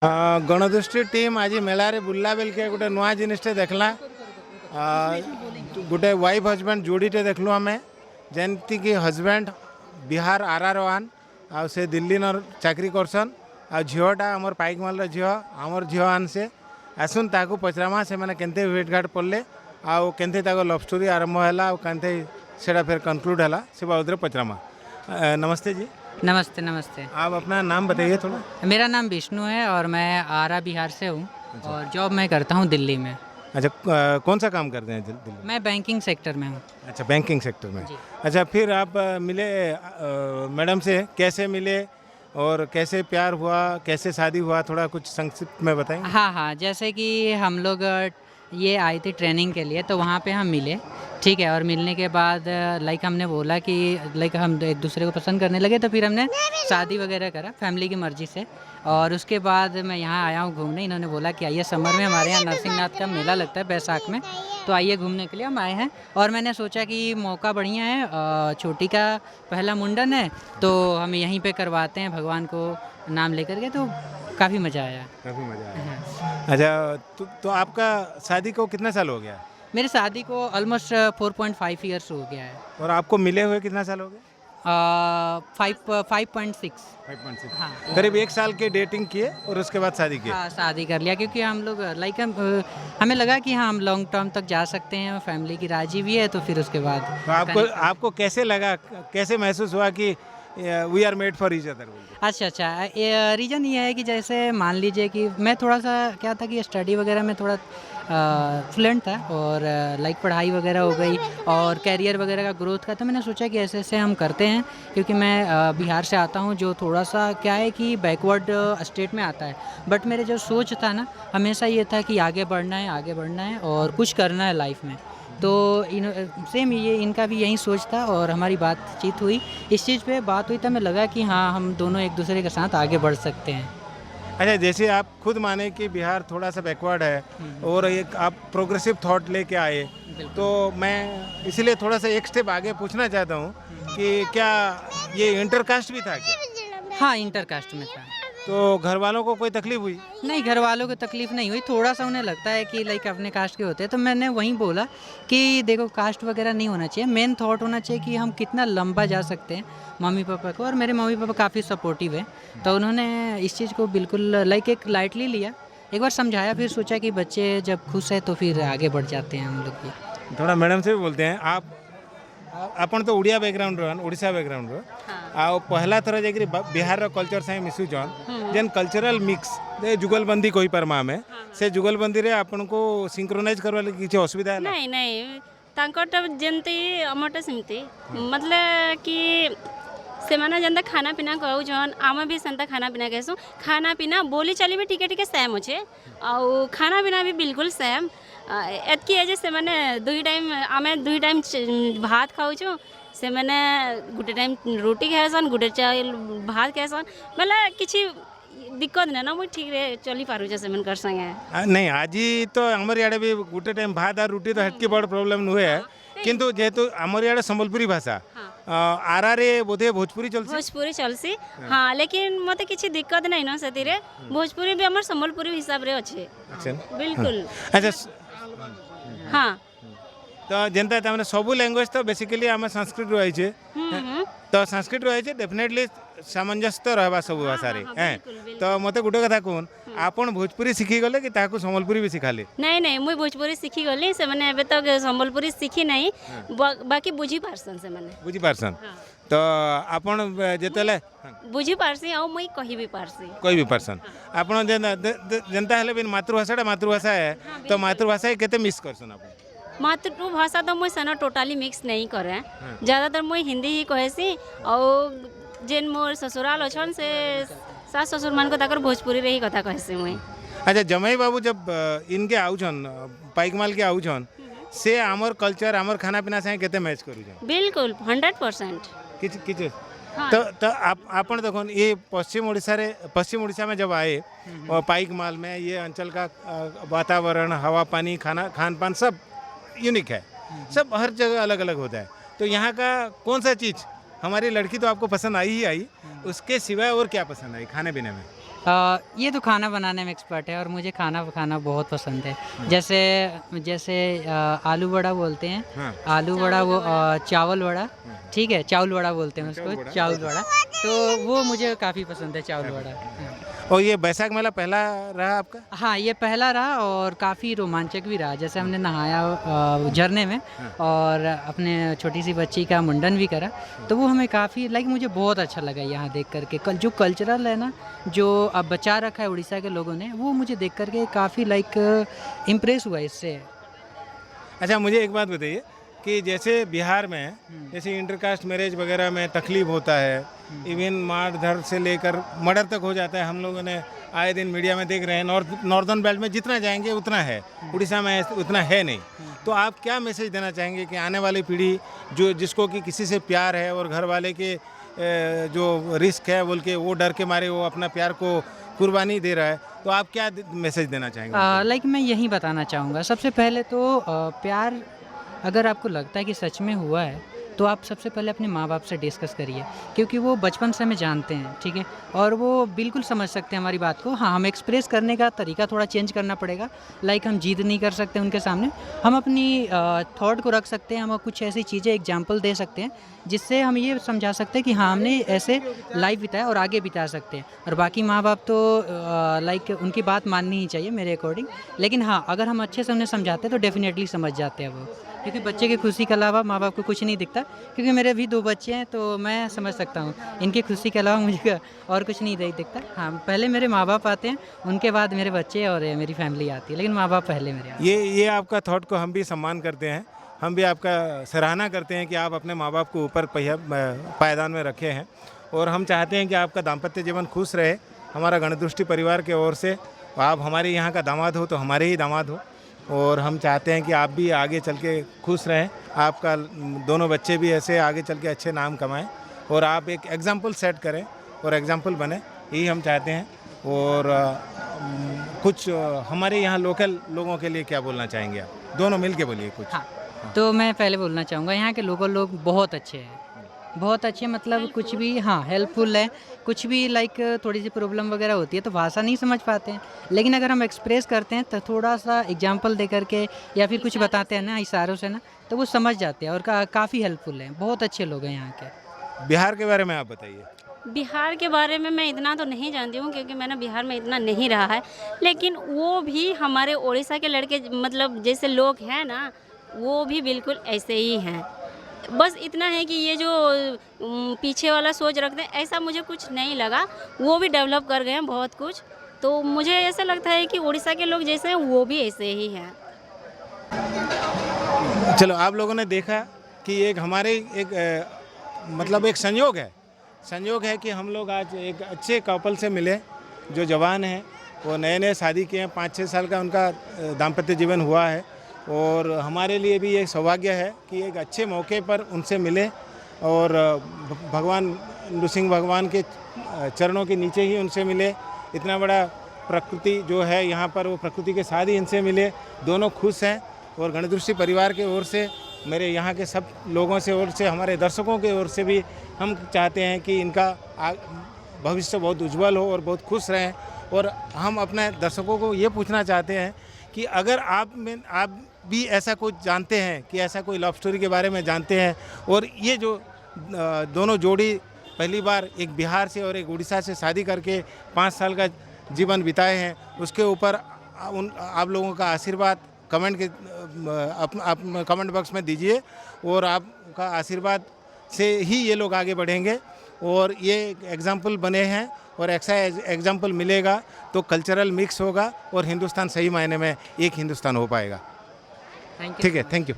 गणदुष्टि team आज मेलारे बुल्ला बेलके गोटे नुआ जिनिसटे देखला गोटे वाइफ हजबैंड जोड़ीटे देखलु आम जेमती कि हजबैंड बिहार आर वन आ से दिल्ली न चाकरी करसन आ झीटा आमर पाइकमाल झील आमर झील आन से आसुन ताकू पचरामा से मैंने केंते भेटघाट पड़े आउ केंते लव स्टोरी आरंभ है केंते सेटा फिर कनक्लूड है से बाबद पचरामा। नमस्ते जी। नमस्ते नमस्ते। आप अपना नाम बताइए थोड़ा। मेरा नाम विष्णु है और मैं आरा बिहार से हूँ और जॉब मैं करता हूँ दिल्ली में। अच्छा, कौन सा काम करते हैं दिल्ली में? मैं बैंकिंग सेक्टर में हूँ। अच्छा, बैंकिंग सेक्टर में। अच्छा, फिर आप मिले मैडम से, कैसे मिले और कैसे प्यार हुआ, कैसे शादी हुआ, थोड़ा कुछ संक्षिप्त में बताएं। हाँ हाँ, जैसे कि हम लोग ये आई थी ट्रेनिंग के लिए तो वहाँ पे हम मिले, ठीक है। और मिलने के बाद लाइक हमने बोला कि लाइक हम एक दूसरे को पसंद करने लगे तो फिर हमने शादी वगैरह करा फैमिली की मर्ज़ी से। और उसके बाद मैं यहाँ आया हूँ घूमने। इन्होंने बोला कि आइए समर में हमारे यहाँ नरसिंहनाथ का मेला लगता है बैसाख में, तो आइए घूमने के लिए हम आए हैं। और मैंने सोचा कि मौका बढ़िया है, छोटी का पहला मुंडन है तो हम यहीं पे करवाते हैं भगवान को नाम लेकर के, तो काफ़ी मज़ा आया। काफ़ी मज़ा आया। अच्छा, तो आपका शादी को कितना साल हो गया? मेरी शादी को ऑलमोस्ट 4.5 ईयर्स हो गया है। और आपको मिले हुए कितना साल हो गया? 5.6। 5.6। हाँ, करीब 1 साल के डेटिंग किए और उसके बाद शादी की। हाँ शादी कर लिया क्योंकि हम लोग लाइक हमें लगा कि हाँ हम लॉन्ग टर्म तक जा सकते हैं, फैमिली की राजी भी है, तो फिर उसके बाद तो आपको कैसे लगा, कैसे महसूस हुआ कि we are made for each other? अच्छा, रीज़न ये है कि जैसे मान लीजिए कि मैं थोड़ा सा क्या था कि स्टडी वगैरह में थोड़ा फ्लुएंट था और लाइक पढ़ाई वगैरह हो गई और कैरियर वगैरह का ग्रोथ का, तो मैंने सोचा कि ऐसे ऐसे हम करते हैं क्योंकि मैं बिहार से आता हूँ जो थोड़ा सा क्या है कि बैकवर्ड स्टेट में आता है। बट मेरे जो सोच था ना हमेशा ये था कि आगे बढ़ना है और कुछ करना है लाइफ में। तो सेम ये इनका भी यही सोच था और हमारी बातचीत हुई, इस चीज़ पे बात हुई तो हमें लगा कि हाँ हम दोनों एक दूसरे के साथ आगे बढ़ सकते हैं। अच्छा, जैसे आप खुद माने कि बिहार थोड़ा सा बैकवर्ड है और एक आप प्रोग्रेसिव थॉट लेके आए, तो मैं इसलिए थोड़ा सा एक स्टेप आगे पूछना चाहता हूँ कि क्या ये इंटरकास्ट भी था क्या? हाँ इंटरकास्ट में था। तो घर वालों को कोई तकलीफ हुई? नहीं, घर वालों को तकलीफ़ नहीं हुई, थोड़ा सा उन्हें लगता है कि लाइक अपने कास्ट के होते हैं, तो मैंने वहीं बोला कि देखो कास्ट वगैरह नहीं होना चाहिए, मेन थॉट होना चाहिए कि हम कितना लंबा जा सकते हैं मम्मी पापा को। और मेरे मम्मी पापा काफ़ी सपोर्टिव है, तो उन्होंने इस चीज़ को बिल्कुल लाइक एक लाइटली लिया। एक बार समझाया, फिर सोचा कि बच्चे जब खुश है तो फिर आगे बढ़ जाते हैं हम लोग भी। थोड़ा मैडम से भी बोलते हैं आपण तो उड़िया बैकग्राउंड रो ओडिशा बैकग्राउंड रो आ पहला थर जाकरी बिहार रो कल्चर साइ मिसुचन जेन कल्चरल मिक्स दे जुगलबंदी कोई परमा में से जुगलबंदी रे आपण को सिंक्रोनाइज करवा ले किछ असुविधा है? नहीं नहीं, तांकर जेमती अमरटा सेमती मतलब कि से माने जेंता खाना पीना कहू जन आम भी सेंता खाना पीना कहसु। खाना पीना बोली चाली भी टिके टिके सेम अच्छे आउ खाना पीना भी बिल्कुल सेम। एतकी है जे से माने दुई टाइम आमे दुई टाइम भात खाऊछु, से माने गुटे टाइम रोटी खाएसन, गुटे चाइल भात खाएसन, मतलब किछि दिक्कत नहीं ना, मुझे ठीक रे चली पारू से मन कर संगे। नहीं, आज तो हमर याडे भी गुटे टाइम भात और रोटी तो हटकी बड़ प्रॉब्लम नुहे है, किंतु जेहेतु हमर याडे संबलपुरी भाषा आरा रे बोधे भोजपुरी चलसी। भोजपुरी चलसी हाँ, लेकिन मते किछि दिक्कत नहीं ना सेतिरे। भोजपुरी भी हमर संबलपुरी हिसाब रे अच्छे। अच्छा, बिल्कुल। अच्छा। हाँ, तो जेनता तामने सबु लैंग्वेज तो बेसिकली आम संस्कृत रही छे, तो संस्कृत रही छे डेफिनेटली सामंजस्य तो रहबा सब भाषा रे हैं। तो मते गुटे कथा कोन आपण भोजपुरी सीखी गले कि ताकू संबलपुरी भी सिखाले? नहीं नहीं, मुई भोजपुरी सीखी गली, से माने एबे तक संबलपुरी सीखी नहीं, बाकी बुझी पारसन से माने। बुझी पारसन? तो आपण जेतले बुझी पारसी आ मुई कहि भी पारसी। कोई भी पर्सन आपण जनता हेले बिन मातृभाषा है, तो मातृभाषा केते मिस करसन आपण? मातृभाषा तो मुई सेना टोटाली मिक्स नहीं करे, ज़्यादातर मुई हिंदी ही कहसी और जेन मोर ससुराल अछन से सास ससुर मान को ताकर भोजपुरी रे ही कथा कहसी मुई। अच्छा, जमाई बाबू जब इनके आउछन पाइकमाल के आउछन से आमर कल्चर आमर खाना पीना से केते मैच करू छन? बिल्कुल 100%। किछ किछ हाँ। तो आपण देखो ये पश्चिम उड़ीसा में जब आए और पाइकमाल में ये अंचल का वातावरण, हवा पानी, खान पान सब यूनिक है, सब हर जगह अलग अलग होता है। तो यहाँ का कौन सा चीज़ हमारी लड़की तो आपको पसंद आई ही आई, उसके सिवाय और क्या पसंद आई खाने पीने में? ये तो खाना बनाने में एक्सपर्ट है और मुझे खाना खाना बहुत पसंद है। जैसे जैसे आलू वड़ा बोलते हैं, हाँ। आलू वड़ा वो चावल वड़ा, ठीक है, चावल वड़ा बोलते हैं उसको, चावल वड़ा, तो वो मुझे काफ़ी पसंद है चावल वड़ा। हाँ। और ये बैसाख मेला पहला रहा आपका? हाँ, ये पहला रहा और काफ़ी रोमांचक भी रहा। जैसे हमने नहाया झरने में और अपने छोटी सी बच्ची का मुंडन भी करा, तो वो हमें काफ़ी मुझे बहुत अच्छा लगा यहाँ देख करके। जो कल्चरल है ना, जो अब बचा रखा है उड़ीसा के लोगों ने, वो मुझे देख करके काफ़ी इम्प्रेस हुआ इससे। अच्छा, मुझे एक बात बताइए कि जैसे बिहार में जैसे इंटरकास्ट मैरिज वगैरह में तकलीफ होता है, इवन मार धर से लेकर मर्डर तक हो जाता है। हम लोगों ने आए दिन मीडिया में देख रहे हैं। नॉर्दर्न बेल्ट में जितना जाएंगे उतना है, उड़ीसा में उतना है नहीं। तो आप क्या मैसेज देना चाहेंगे कि आने वाली पीढ़ी जिसको कि किसी से प्यार है और घर वाले के जो रिस्क है बोल के वो डर के मारे वो अपना प्यार को कुर्बानी दे रहा है, तो आप क्या मैसेज देना चाहेंगे? मैं यही बताना चाहूँगा, सबसे पहले तो प्यार अगर आपको लगता है कि सच में हुआ है, तो आप सबसे पहले अपने माँ बाप से डिस्कस करिए, क्योंकि वो बचपन से हमें जानते हैं, ठीक है, और वो बिल्कुल समझ सकते हैं हमारी बात को। हाँ, हम एक्सप्रेस करने का तरीका थोड़ा चेंज करना पड़ेगा। हम जिद नहीं कर सकते उनके सामने, हम अपनी थॉट को रख सकते हैं, हम कुछ ऐसी चीज़ें एग्जाम्पल दे सकते हैं जिससे हम ये समझा सकते हैं कि हाँ, हमने ऐसे लाइफ बिताया और आगे बिता सकते हैं। और बाकी माँ बाप तो उनकी बात माननी ही चाहिए मेरे अकॉर्डिंग। लेकिन हाँ, अगर हम अच्छे से उन्हें समझाते हैं तो डेफिनेटली समझ जाते हैं वो, क्योंकि बच्चे की खुशी के अलावा माँ बाप को कुछ नहीं दिखता। क्योंकि मेरे भी 2 बच्चे हैं, तो मैं समझ सकता हूँ इनकी खुशी के अलावा मुझे और कुछ नहीं दिखता। हाँ, पहले मेरे माँ बाप आते हैं, उनके बाद मेरे बच्चे और मेरी फैमिली आती है, लेकिन माँ बाप पहले मेरे आते हैं। ये आपका थॉट को हम भी सम्मान करते हैं, हम भी आपका सराहना करते हैं कि आप अपने माँ बाप को ऊपर पायदान में रखे हैं, और हम चाहते हैं कि आपका दाम्पत्य जीवन खुश रहे। हमारा गणदृष्टि परिवार की ओर से आप हमारे यहाँ का दामाद हो तो हमारे ही दामाद हो, और हम चाहते हैं कि आप भी आगे चल के खुश रहें, आपका दोनों बच्चे भी ऐसे आगे चल के अच्छे नाम कमाएं, और आप एक एग्जाम्पल सेट करें और एग्जाम्पल बने, यही हम चाहते हैं। और कुछ हमारे यहाँ लोकल लोगों के लिए क्या बोलना चाहेंगे आप? दोनों मिल के बोलिए कुछ। हाँ, तो मैं पहले बोलना चाहूँगा, यहाँ के लोकल लोग बहुत अच्छे हैं, बहुत अच्छे, मतलब कुछ भी, हाँ, हेल्पफुल है। कुछ भी थोड़ी सी प्रॉब्लम वगैरह होती है तो भाषा नहीं समझ पाते हैं, लेकिन अगर हम एक्सप्रेस करते हैं तो थोड़ा सा एग्जाम्पल दे करके या फिर कुछ बताते हैं ना इशारों से ना, तो वो समझ जाते हैं और काफ़ी हेल्पफुल हैं। बहुत अच्छे लोग हैं यहाँ के। बिहार के बारे में आप बताइए। बिहार के बारे में मैं इतना तो नहीं जानती हूँ, क्योंकि मैंने बिहार में इतना नहीं रहा है, लेकिन वो भी हमारे उड़ीसा के लड़के मतलब जैसे लोग हैं ना, वो भी बिल्कुल ऐसे ही हैं। बस इतना है कि ये जो पीछे वाला सोच रखते हैं, ऐसा मुझे कुछ नहीं लगा। वो भी डेवलप कर गए हैं बहुत कुछ, तो मुझे ऐसा लगता है कि उड़ीसा के लोग जैसे हैं वो भी ऐसे ही हैं। चलो, आप लोगों ने देखा कि एक हमारे मतलब एक संयोग है कि हम लोग आज एक अच्छे कपल से मिले जो जवान हैं, वो नए शादी किए हैं, 5-6 साल का उनका दाम्पत्य जीवन हुआ है, और हमारे लिए भी ये सौभाग्य है कि एक अच्छे मौके पर उनसे मिले, और भगवान नृसिंह भगवान के चरणों के नीचे ही उनसे मिले। इतना बड़ा प्रकृति जो है यहाँ पर, वो प्रकृति के साथ ही इनसे मिले। दोनों खुश हैं, और गणदृष्टि परिवार के ओर से, मेरे यहाँ के सब लोगों से ओर से, हमारे दर्शकों के ओर से भी हम चाहते हैं कि इनका भविष्य बहुत उज्जवल हो और बहुत खुश रहें। और हम अपने दर्शकों को ये पूछना चाहते हैं कि अगर आप भी ऐसा कुछ जानते हैं, कि ऐसा कोई लव स्टोरी के बारे में जानते हैं, और ये जो दोनों जोड़ी पहली बार एक बिहार से और एक उड़ीसा से शादी करके 5 साल का जीवन बिताए हैं, उसके ऊपर आप लोगों का आशीर्वाद कमेंट बॉक्स में दीजिए, और आपका आशीर्वाद से ही ये लोग आगे बढ़ेंगे, और ये एग्जाम्पल बने हैं, और ऐसा एग्जाम्पल मिलेगा तो कल्चरल मिक्स होगा और हिंदुस्तान सही मायने में एक हिंदुस्तान हो पाएगा। Thank you. ठीक है, थैंक यू।